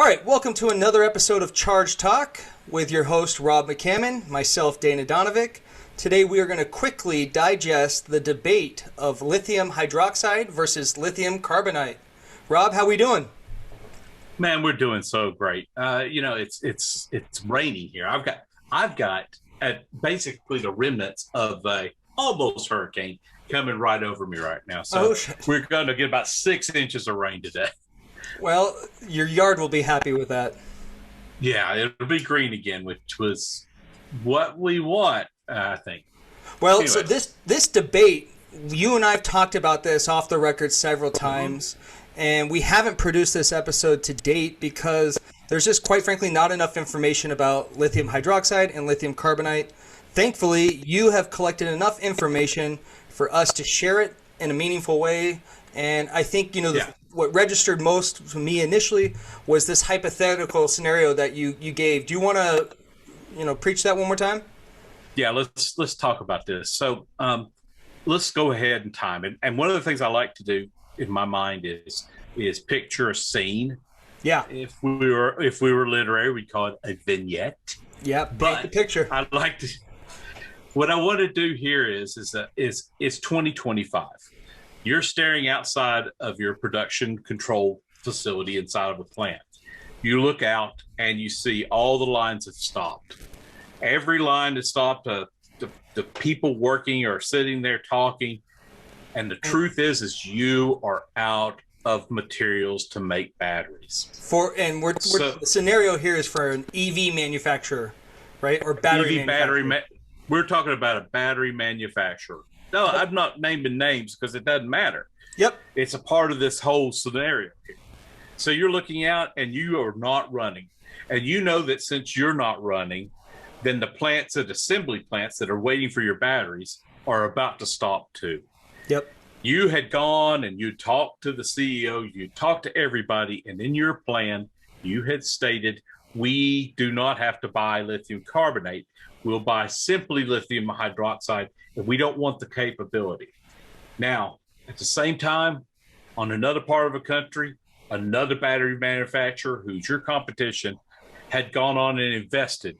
All right, welcome to another episode of Charge Talk with your host, Rob McCammon, myself, Dana Donovick. Today we are going to quickly digest the debate of lithium hydroxide versus lithium carbonate. Rob, how we doing? Man, we're doing so great. It's raining here. I've got basically the remnants of a almost hurricane coming right over me right now. So we're going to get about 6 inches of rain today. Well, your yard will be happy with that. Yeah, it'll be green again, which was what we want, I think. Well, anyway. So this debate, you and I have talked about this off the record several times, and we haven't produced this episode to date because there's just, quite frankly, not enough information about lithium hydroxide and lithium carbonate. Thankfully, you have collected enough information for us to share it in a meaningful way, and I think, what registered most to me initially was this hypothetical scenario that you gave. Do you want to, preach that one more time? Yeah, let's talk about this. So let's go ahead in time. And one of the things I like to do in my mind is picture a scene. Yeah. If we were literary, we'd call it a vignette. Yeah, paint the picture. I'd like to. What I want to do here is 2025. You're staring outside of your production control facility inside of a plant. You look out and you see all the lines have stopped. Every line has stopped. The people working are sitting there talking. And the truth is you are out of materials to make batteries. The scenario here is for an EV manufacturer, right? Or battery manufacturer. We're talking about a battery manufacturer. No, I'm not naming names because it doesn't matter. Yep. It's a part of this whole scenario. So you're looking out and you are not running. And you know that since you're not running, then the plants and assembly plants that are waiting for your batteries are about to stop too. Yep. You had gone and you talked to the CEO, you talked to everybody, and in your plan, you had stated, we do not have to buy lithium carbonate. We'll buy simply lithium hydroxide, and we don't want the capability. Now, at the same time, on another part of the country, another battery manufacturer who's your competition had gone on and invested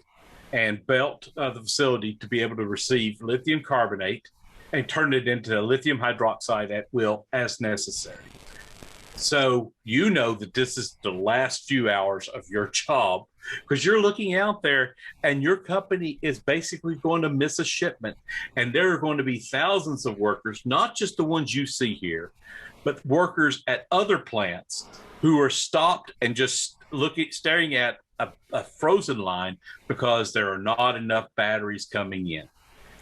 and built the facility to be able to receive lithium carbonate and turn it into lithium hydroxide at will as necessary. So you know that this is the last few hours of your job because you're looking out there and your company is basically going to miss a shipment. And there are going to be thousands of workers, not just the ones you see here, but workers at other plants who are stopped and just staring at a frozen line because there are not enough batteries coming in.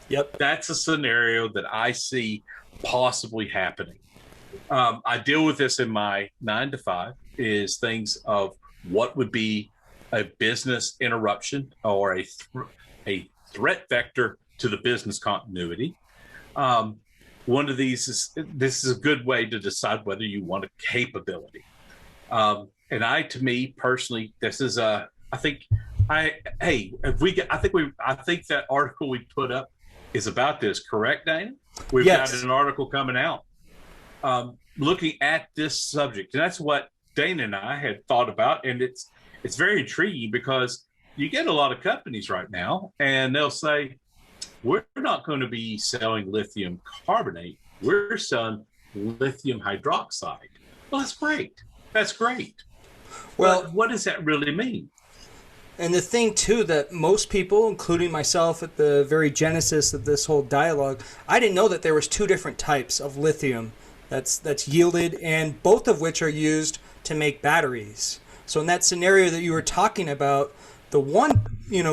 Yep. That's a scenario that I see possibly happening. I deal with this in my 9 to 5 is things of what would be a business interruption or a threat vector to the business continuity. One of these this is a good way to decide whether you want a capability. To me personally, this is I think that article we put up is about this, correct, Dana? We've got an article coming out looking at this subject, and that's what Dana and I had thought about, and it's very intriguing because you get a lot of companies right now, and they'll say, we're not going to be selling lithium carbonate, we're selling lithium hydroxide. Well, that's great. That's great. Well, what does that really mean? And the thing, too, that most people, including myself at the very genesis of this whole dialogue, I didn't know that there was 2 different types of lithium that's yielded, and both of which are used to make batteries. So in that scenario that you were talking about, the one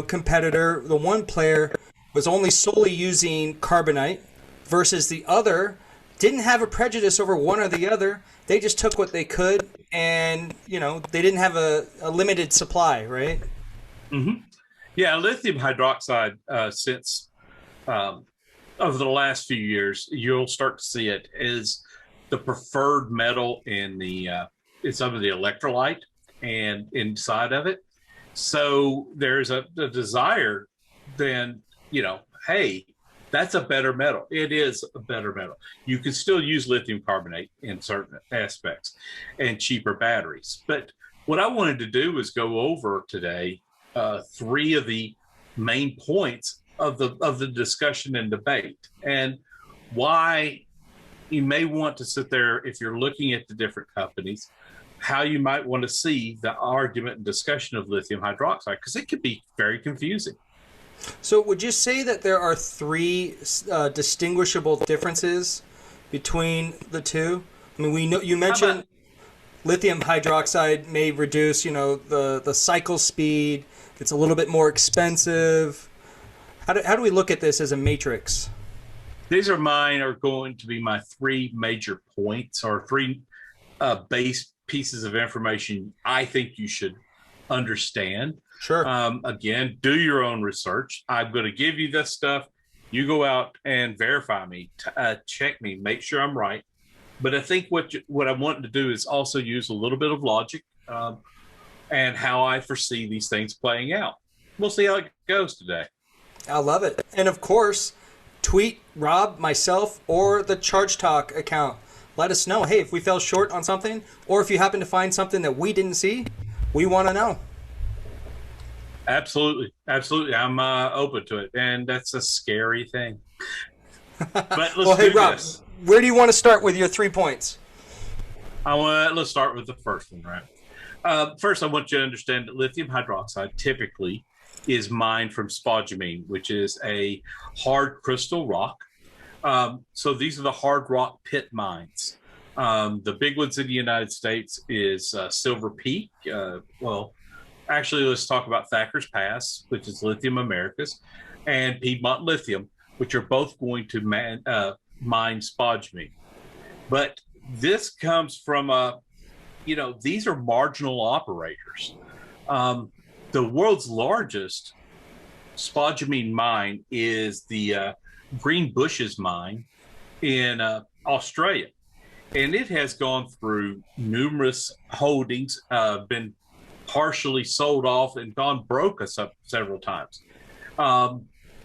competitor, the one player, was only solely using carbonate versus the other didn't have a prejudice over one or the other. They just took what they could, and they didn't have a limited supply, right? Mm-hmm. Yeah, lithium hydroxide, since over the last few years, you'll start to see it as the preferred metal in some of the electrolyte and inside of it. So there's a desire then, hey, that's a better metal. It is a better metal. You can still use lithium carbonate in certain aspects and cheaper batteries. But what I wanted to do was go over today three of the main points of the discussion and debate, and why you may want to sit there if you're looking at the different companies, how you might want to see the argument and discussion of lithium hydroxide, because it could be very confusing. So would you say that there are three distinguishable differences between the two? I mean, we know you mentioned lithium hydroxide may reduce, the cycle speed. It's a little bit more expensive. How do we look at this as a matrix? These are going to be my three major points, or three base pieces of information I think you should understand. Sure. Again, do your own research. I'm going to give you this stuff. You go out and verify me, check me, make sure I'm right. But I think what I want to do is also use a little bit of logic and how I foresee these things playing out. We'll see how it goes today. I love it. And of course, tweet Rob, myself, or the Charge Talk account. Let us know, hey, if we fell short on something, or if you happen to find something that we didn't see, we want to know. Absolutely. Absolutely. I'm open to it. And that's a scary thing. But let's well, hey, Rob, this. Where do you want to start with your 3 points? Let's start with the first one, right? First, I want you to understand that lithium hydroxide typically is mined from spodumene, which is a hard crystal rock. So these are the hard rock pit mines. The big ones in the United States is Silver Peak. Actually, let's talk about Thacker's Pass, which is Lithium Americas, and Piedmont Lithium, which are both going to mine spodumene. But this comes from these are marginal operators. The world's largest spodumene mine is the Greenbushes mine in Australia, and it has gone through numerous holdings, been partially sold off and gone broke several times.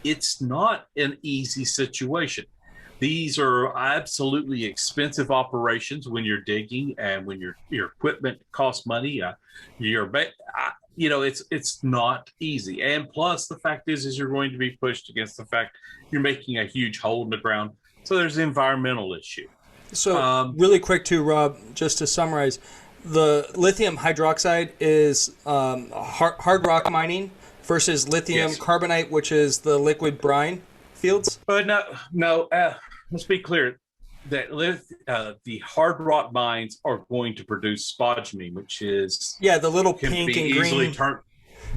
It's not an easy situation. These are absolutely expensive operations when you're digging, and when your equipment costs money. It's not easy. And plus, the fact is you're going to be pushed against the fact you're making a huge hole in the ground. So there's an environmental issue. So really quick too, Rob, just to summarize, the lithium hydroxide is hard rock mining versus lithium carbonate, which is the liquid brine fields. But no. Let's be clear that the hard rock mines are going to produce spodumene, which is the little pink and green.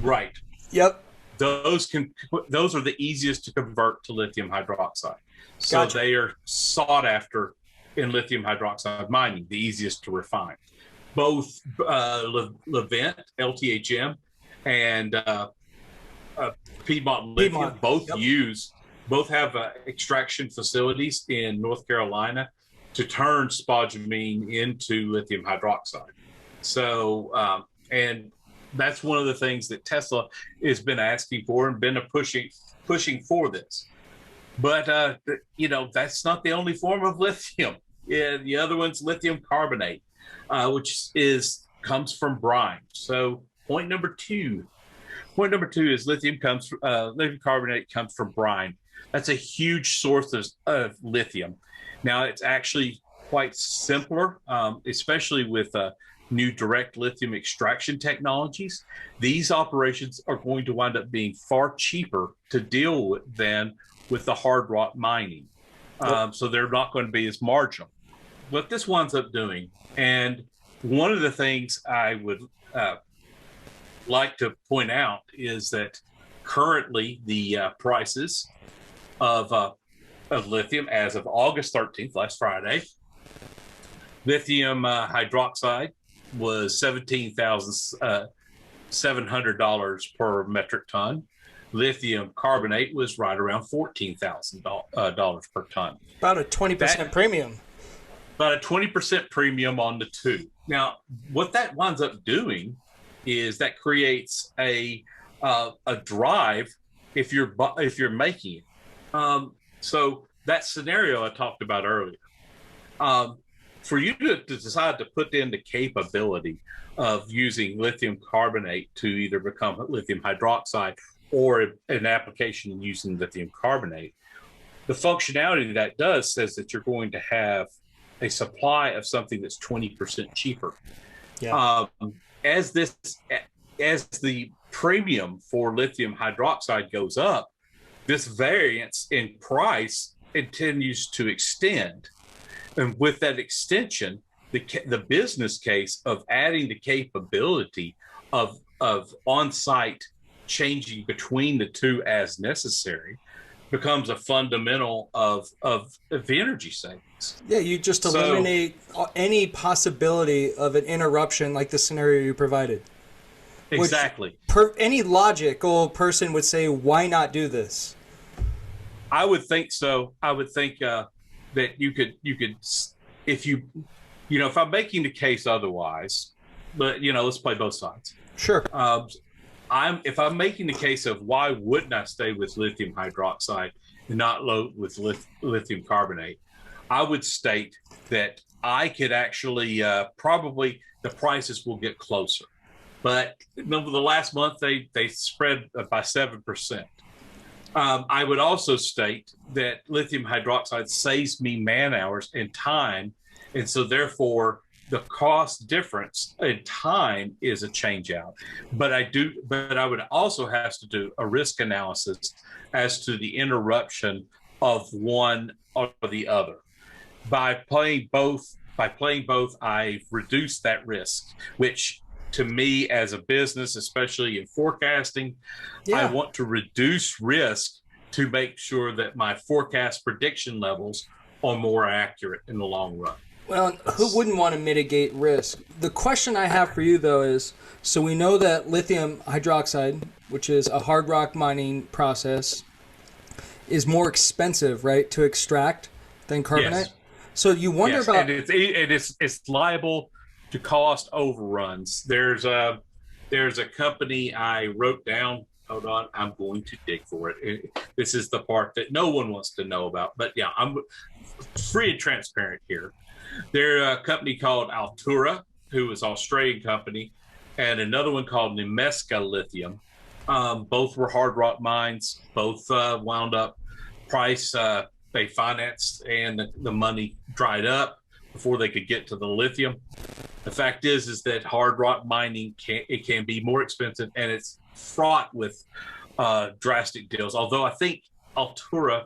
Right. Yep. Those are the easiest to convert to lithium hydroxide. So Gotcha. They are sought after in lithium hydroxide mining, the easiest to refine. Both Levant, LTHM, and Piedmont Lithium both have extraction facilities in North Carolina to turn spodumene into lithium hydroxide. So, and that's one of the things that Tesla has been asking for and been pushing for this. But that's not the only form of lithium. The other one's lithium carbonate, which comes from brine. So point number two is lithium carbonate comes from brine. That's a huge source of lithium. Now it's actually quite simpler, especially with new direct lithium extraction technologies. These operations are going to wind up being far cheaper to deal with than with the hard rock mining. So they're not going to be as marginal. What this winds up doing, and one of the things I would like to point out, is that currently the prices of lithium as of August 13th, last Friday, lithium hydroxide was $17,700 per metric ton. Lithium carbonate was right around $14,000 per ton. About a 20% premium. About a 20% premium on the two. Now, what that winds up doing is that creates a drive if you're making it. So that scenario I talked about earlier, for you to decide to put in the capability of using lithium carbonate to either become lithium hydroxide or an application using lithium carbonate, the functionality that does says that you're going to have a supply of something that's 20% cheaper. Yeah. As the premium for lithium hydroxide goes up, this variance in price continues to extend. And with that extension, the business case of adding the capability of on-site changing between the two as necessary becomes a fundamental of energy savings. Yeah, you just eliminate any possibility of an interruption like the scenario you provided. Exactly. Any logical person would say, why not do this? I would think so. I would think that you could, if I'm making the case otherwise, but let's play both sides. Sure. If I'm making the case of why wouldn't I stay with lithium hydroxide and not load with lithium carbonate, I would state that I could actually probably the prices will get closer. But over the last month, they spread by 7%. I would also state that lithium hydroxide saves me man hours and time, and so therefore the cost difference in time is a change out. But I would also have to do a risk analysis as to the interruption of one or the other. By playing both, I've reduced that risk, which to me as a business, especially in forecasting, I want to reduce risk to make sure that my forecast prediction levels are more accurate in the long run. Well, who wouldn't want to mitigate risk? The question I have for you, though, is, so we know that lithium hydroxide, which is a hard rock mining process, is more expensive, right, to extract than carbonate? Yes. So you wonder about... And it's liable to cost overruns. There's a company I wrote down. Hold on, I'm going to dig for it. This is the part that no one wants to know about. But yeah, I'm free and transparent here. They're a company called Altura, who is an Australian company, and another one called Nemesca Lithium. Both were hard rock mines. Both wound up price. They financed, and the money dried up before they could get to the lithium. The fact is that hard rock mining can be more expensive, and it's fraught with drastic deals. Although I think Altura,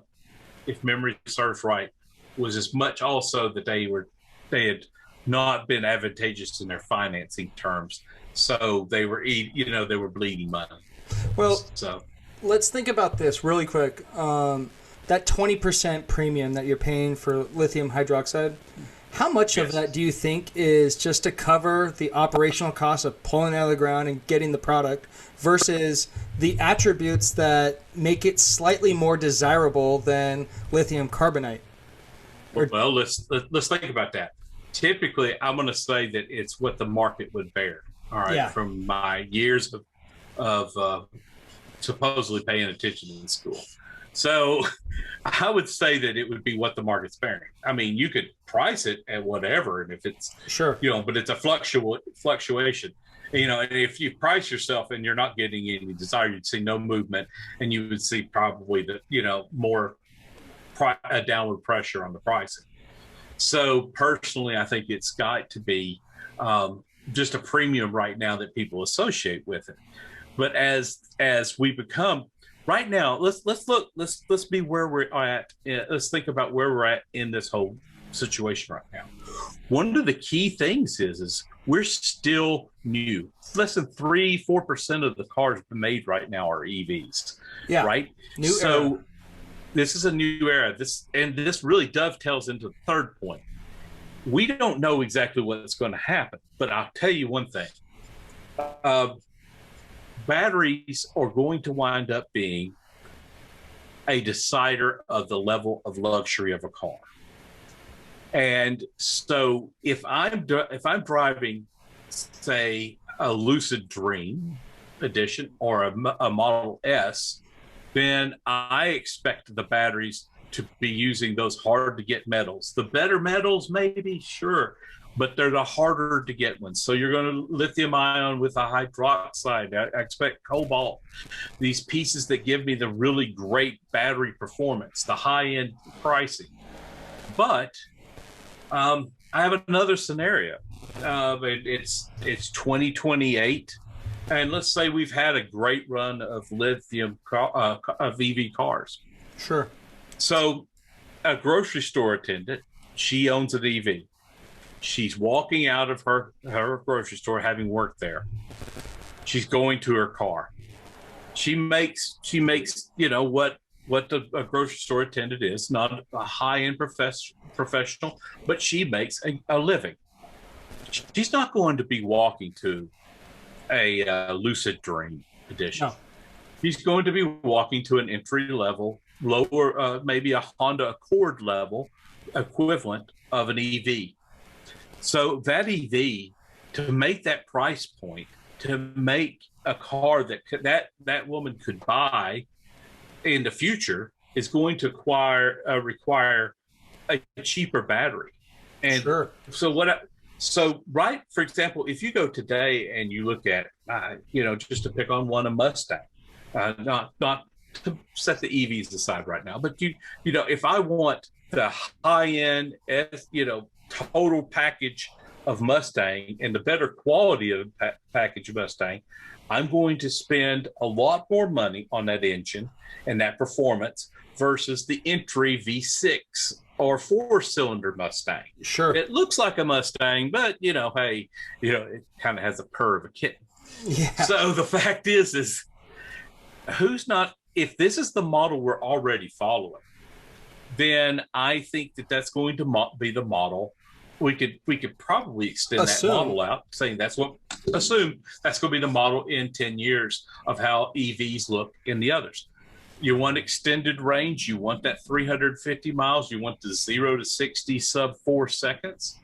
if memory serves right, was as much also that they had not been advantageous in their financing terms, so they were bleeding money. Well, so let's think about this really quick. That 20% premium that you're paying for lithium hydroxide, how much of that do you think is just to cover the operational costs of pulling it out of the ground and getting the product versus the attributes that make it slightly more desirable than lithium carbonate? Well, let's think about that. Typically, I'm going to say that it's what the market would bear. All right, yeah. From my years of supposedly paying attention in school. So I would say that it would be what the market's bearing. I mean, you could price it at whatever, and if it's sure, but it's a fluctuation. And if you price yourself and you're not getting any desire, you'd see no movement, and you would see probably more a downward pressure on the pricing. So personally, I think it's got to be just a premium right now that people associate with it. But as we become right now, let's be where we're at. Let's think about where we're at in this whole situation right now. One of the key things is we're still new. Less than 3-4% of the cars made right now are EVs. Yeah, right. New era. This is a new era. This really dovetails into the third point. We don't know exactly what's going to happen, but I'll tell you one thing. Batteries are going to wind up being a decider of the level of luxury of a car. And so if I'm driving, say, a Lucid Dream edition or a Model S, then I expect the batteries to be using those hard to get metals. The better metals, maybe, sure, but they're the harder to get ones. So you're going to lithium ion with a hydroxide. I expect cobalt, these pieces that give me the really great battery performance, the high end pricing. But I have another scenario. It's 2028, and let's say we've had a great run of lithium of EV cars. Sure. So a grocery store attendant, she owns an EV. She's walking out of her grocery store, having worked there. She's going to her car. She makes what a grocery store attendant is, not a high-end professional, but she makes a living. She's not going to be walking to a Lucid Dream edition. No. She's going to be walking to an entry-level, lower, maybe a Honda Accord level equivalent of an EV. So that EV, to make that price point, to make a car that woman could buy in the future, is going to require a cheaper battery. And sure. So right, for example, if you go today and you look at, just to pick on one, a Mustang, not to set the EVs aside right now, but if I want the high end, total package of Mustang and the better quality of package of Mustang, I'm going to spend a lot more money on that engine and that performance versus the entry V6 or 4-cylinder Mustang. Sure. It looks like a Mustang, but it kind of has a purr of a kitten. Yeah. So the fact is if this is the model we're already following, then I think that's going to be the model. We could probably extend that model out, saying assume that's going to be the model in 10 years of how EVs look in the others. You want extended range, you want that 350 miles, you want the 0 to 60 sub 4 seconds,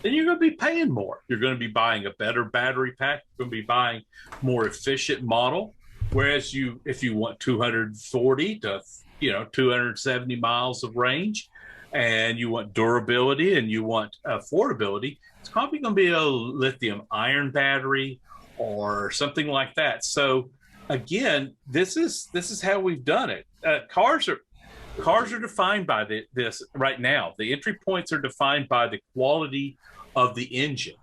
then you're going to be paying more. You're going to be buying a better battery pack, you're going to be buying more efficient model. Whereas if you want 240 to 270 miles of range, and you want durability and you want affordability, it's probably going to be a lithium iron battery or something like that. So again, this is how we've done it. Cars are defined by this right now. The entry points are defined by the quality of the engine.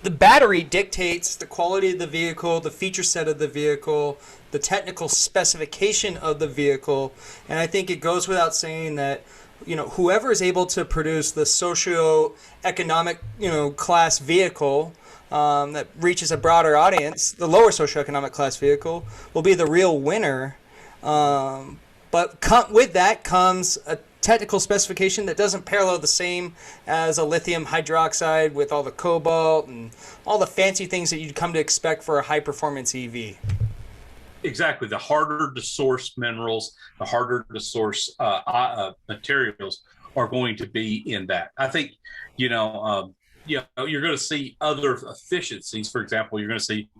The battery dictates the quality of the vehicle, the feature set of the vehicle, the technical specification of the vehicle, and I think it goes without saying that whoever is able to produce the socio-economic class vehicle that reaches a broader audience, the lower socioeconomic class vehicle, will be the real winner. But with that comes a technical specification that doesn't parallel the same as a lithium hydroxide with all the cobalt and all the fancy things that you'd come to expect for a high-performance EV. Exactly. The harder to source minerals, the harder to source materials are going to be in that. I think, you're going to see other efficiencies. For example, you're going to see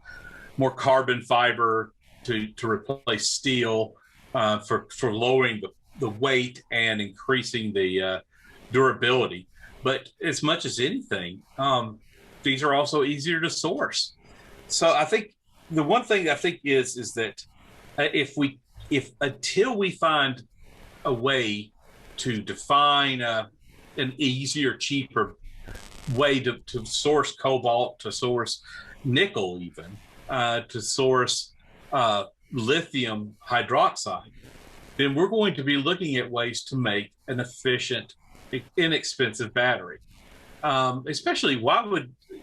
more carbon fiber to replace steel for lowering the weight and increasing the durability. But as much as anything, these are also easier to source. So I think the one thing I think is that until we find a way to define an easier, cheaper way to source cobalt, to source nickel, even to source lithium hydroxide, then we're going to be looking at ways to make an efficient, inexpensive battery. Especially,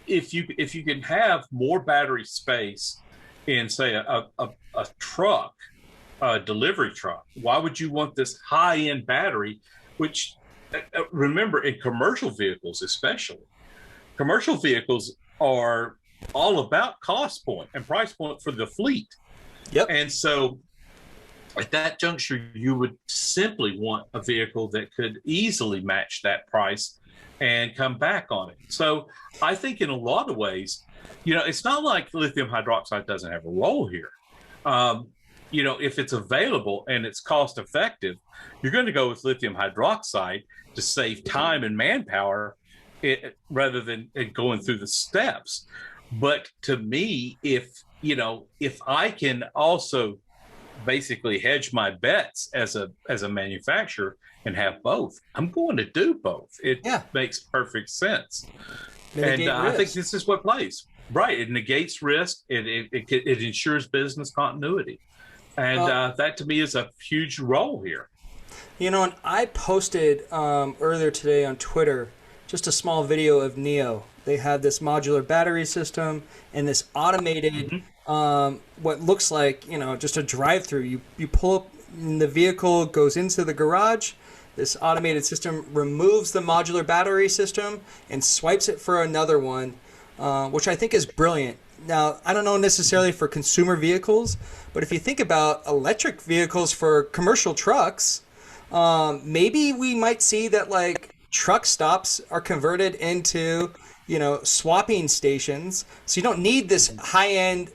if you can have more battery space in, say, a truck, a delivery truck, why would you want this high-end battery? Which, remember, in commercial vehicles especially, commercial vehicles are all about cost point and price point for the fleet. Yep. And so at that juncture, you would simply want a vehicle that could easily match that price and come back on it. So I think in a lot of ways, it's not like lithium hydroxide doesn't have a role here. if it's available and it's cost effective, you're going to go with lithium hydroxide to save time and manpower rather than going through the steps. But to me, if I can also basically hedge my bets as a manufacturer and have both, I'm going to do both. It Yeah. makes perfect sense. Mitigate And I think risk. this is what plays. Right. It negates risk. It ensures business continuity. And Well, that to me is a huge role here. and I posted earlier today on Twitter just a small video of Neo. They have this modular battery system and this automated, Mhm. what looks like, just a drive-through. You pull up, and the vehicle goes into the garage. This automated system removes the modular battery system and swipes it for another one, which I think is brilliant. Now, I don't know necessarily for consumer vehicles, but if you think about electric vehicles for commercial trucks, maybe we might see that like truck stops are converted into, swapping stations. So you don't need this high end,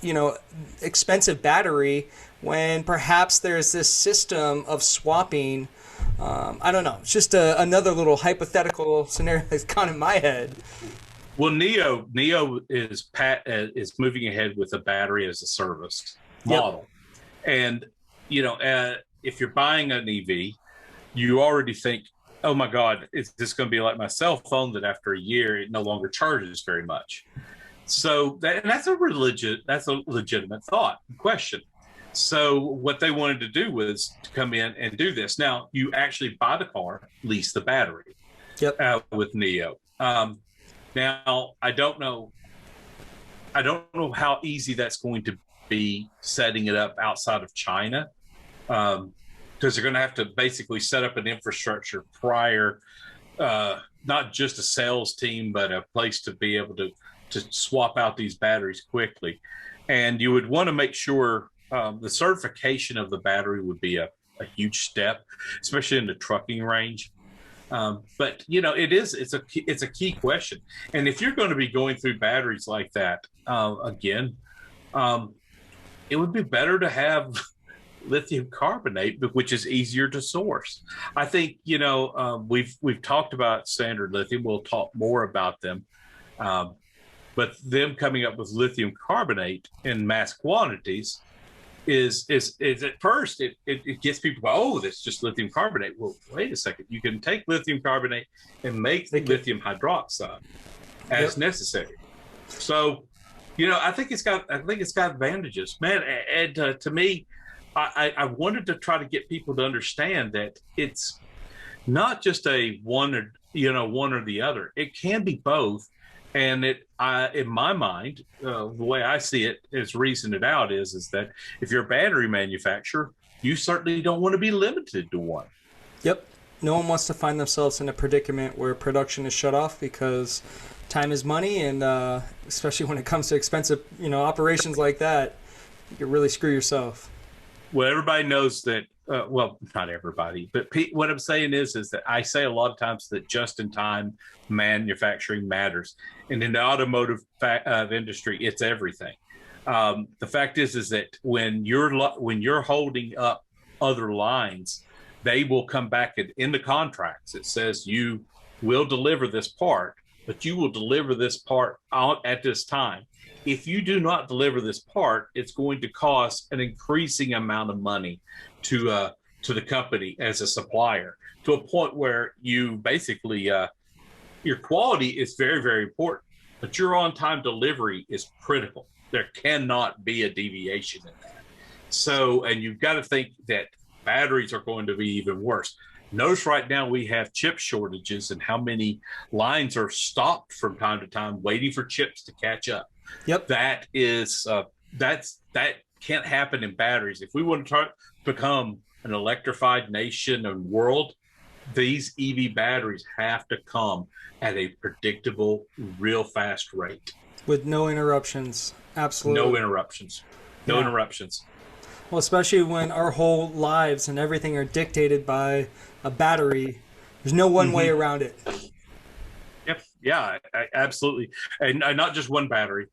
you know, expensive battery when perhaps there's this system of swapping. I don't know. It's just another little hypothetical scenario that's gone in my head. Well, Neo is moving ahead with a battery as a service Yep. model, and if you're buying an EV, you already think, oh my God, is this going to be like my cell phone that after a year it no longer charges very much? So that's a legitimate thought question. So what they wanted to do was to come in and do this. Now you actually buy the car, lease the battery Yep. with Neo. Now I don't know how easy that's going to be setting it up outside of China, because they're going to have to basically set up an infrastructure prior, not just a sales team, but a place to be able to swap out these batteries quickly. And you would want to make sure the certification of the battery would be a huge step, especially in the trucking range. But it's a key question. And if you're going to be going through batteries like that again, it would be better to have lithium carbonate, which is easier to source. I think we've talked about standard lithium. We'll talk more about them, but them coming up with lithium carbonate in mass quantities is at first it gets people go, oh, that's just lithium carbonate. Well, wait a second, you can take lithium carbonate and make lithium hydroxide as necessary. So I think it's got advantages, man. And to me, I wanted to try to get people to understand that it's not just a one or the other. It can be both. And in my mind, the way I see it, is reason it out is that if you're a battery manufacturer, you certainly don't want to be limited to one. Yep. No one wants to find themselves in a predicament where production is shut off because time is money, and especially when it comes to expensive, operations like that, you can really screw yourself. Well, everybody knows that. Well, not everybody, but what I'm saying is that I say a lot of times that just-in-time manufacturing matters, and in the automotive industry, it's everything. The fact is that when you're holding up other lines, they will come back in the contracts. It says you will deliver this part, but you will deliver this part out at this time. If you do not deliver this part, it's going to cost an increasing amount of money to the company as a supplier, to a point where you basically your quality is very, very important, but your on-time delivery is critical. There cannot be a deviation in that. So, and you've got to think that batteries are going to be even worse. Notice right now we have chip shortages, and how many lines are stopped from time to time waiting for chips to catch up. Yep. That can't happen in batteries. If we want to become an electrified nation and world, these EV batteries have to come at a predictable, real fast rate. With no interruptions. Absolutely. No interruptions. No interruptions. Well, especially when our whole lives and everything are dictated by a battery. There's no one way around it. Yep. Yeah, absolutely. And not just one battery.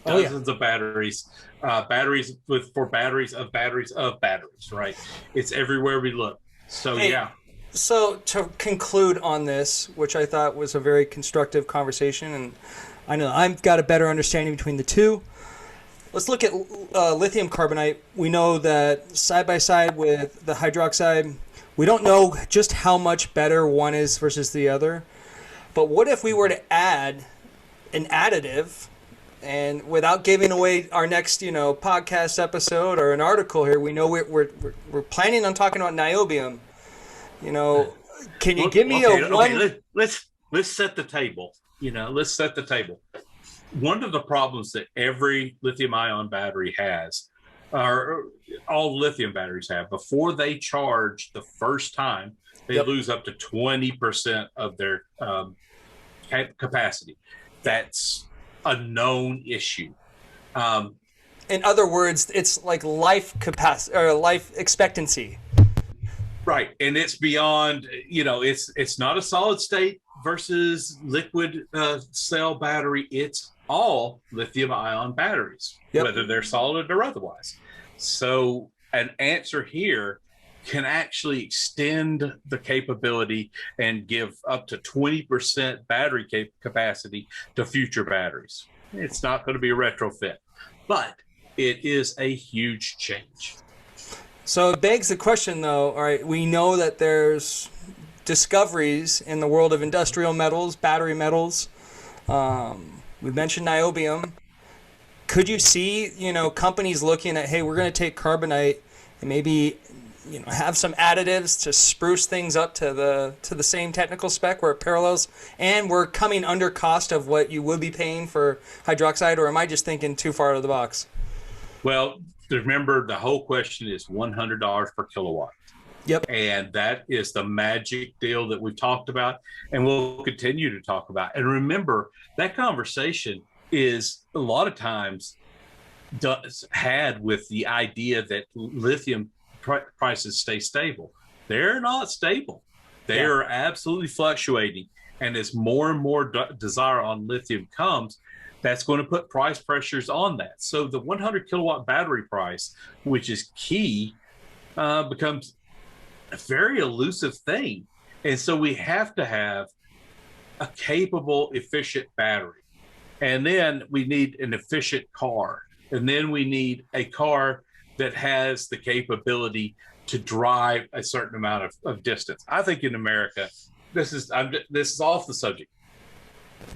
Oh, yeah. dozens of batteries, for batteries of batteries of batteries, right? It's everywhere we look. So Hey, yeah. so to conclude on this, which I thought was a very constructive conversation, and I know I've got a better understanding between the two. Let's look at lithium carbonate. We know that side by side with the hydroxide, we don't know just how much better one is versus the other. But what if we were to add an additive, and without giving away our next, podcast episode or an article here, we know we're planning on talking about niobium. Can you give me a one? Okay, let's set the table. Let's set the table. One of the problems that every lithium ion battery has, or all lithium batteries have, before they charge the first time, they lose up to 20% of their capacity. That's a known issue. In other words, it's like life capacity or life expectancy. Right, and it's beyond. It's not a solid state versus liquid cell battery. It's all lithium ion batteries, whether they're solid or otherwise. So an answer here can actually extend the capability and give up to 20% battery capacity to future batteries. It's not going to be a retrofit, but it is a huge change. So it begs the question, though. All right, we know that there's discoveries in the world of industrial metals, battery metals. We mentioned niobium. Could you see, companies looking at, hey, we're going to take carbonate and maybe, have some additives to spruce things up to the same technical spec where it parallels, and we're coming under cost of what you would be paying for hydroxide, or am I just thinking too far out of the box? Well, remember, the whole question is $100 per kilowatt. Yep. And that is the magic deal that we've talked about and we'll continue to talk about. And remember, that conversation is a lot of times had with the idea that lithium prices stay stable. They're not stable. They are absolutely fluctuating. And as more and more desire on lithium comes, that's going to put price pressures on that. So the 100 kilowatt battery price, which is key, becomes a very elusive thing. And so we have to have a capable, efficient battery. And then we need an efficient car. And then we need a car that has the capability to drive a certain amount of distance. I think in America, this is off the subject,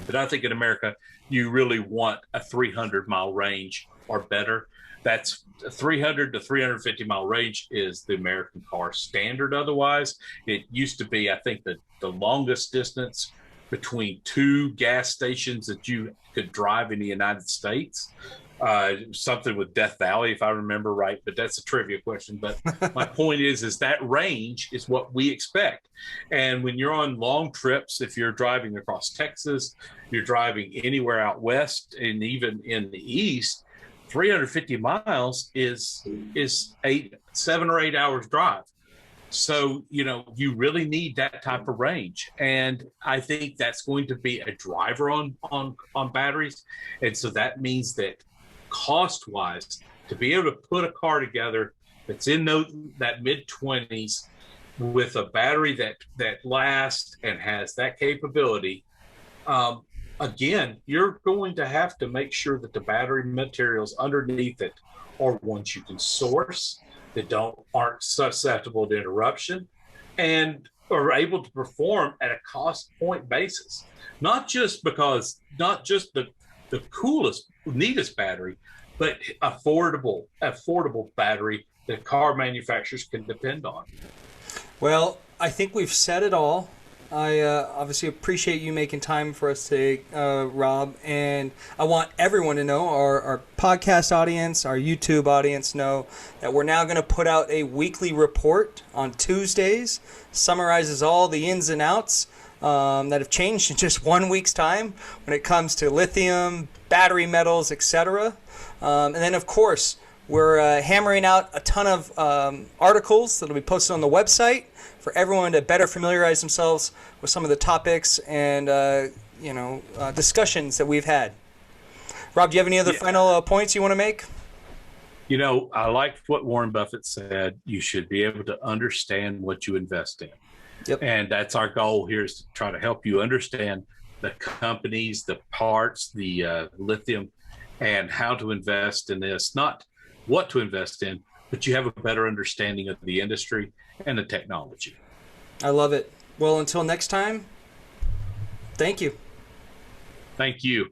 but I think in America, you really want a 300-mile range or better. That's 300 to 350-mile range is the American car standard. Otherwise, it used to be, I think, the longest distance between two gas stations that you could drive in the United States. Something with Death Valley, if I remember right, but that's a trivia question. But my point is that range is what we expect. And when you're on long trips, if you're driving across Texas, you're driving anywhere out west, and even in the east, 350 miles is 7 or 8 hours drive. So, you really need that type of range. And I think that's going to be a driver on batteries. And so that means that cost-wise, to be able to put a car together that's in that mid-20s with a battery that lasts and has that capability, again, you're going to have to make sure that the battery materials underneath it are ones you can source, that aren't susceptible to interruption, and are able to perform at a cost point basis. Not just the coolest, neatest battery, but affordable battery that car manufacturers can depend on. Well, I think we've said it all. I obviously appreciate you making time for us today, Rob. And I want everyone to know, our podcast audience, our YouTube audience know that we're now going to put out a weekly report on Tuesdays. Summarizes all the ins and outs that have changed in just 1 week's time when it comes to lithium, battery metals, etc. And then, of course, we're hammering out a ton of articles that will be posted on the website for everyone to better familiarize themselves with some of the topics and discussions that we've had. Rob, do you have any other Yeah. final points you want to make? You know, I like what Warren Buffett said. You should be able to understand what you invest in. Yep. And that's our goal here, is to try to help you understand the companies, the parts, the lithium, and how to invest in this. Not what to invest in, but you have a better understanding of the industry and the technology. I love it. Well, until next time, thank you. Thank you.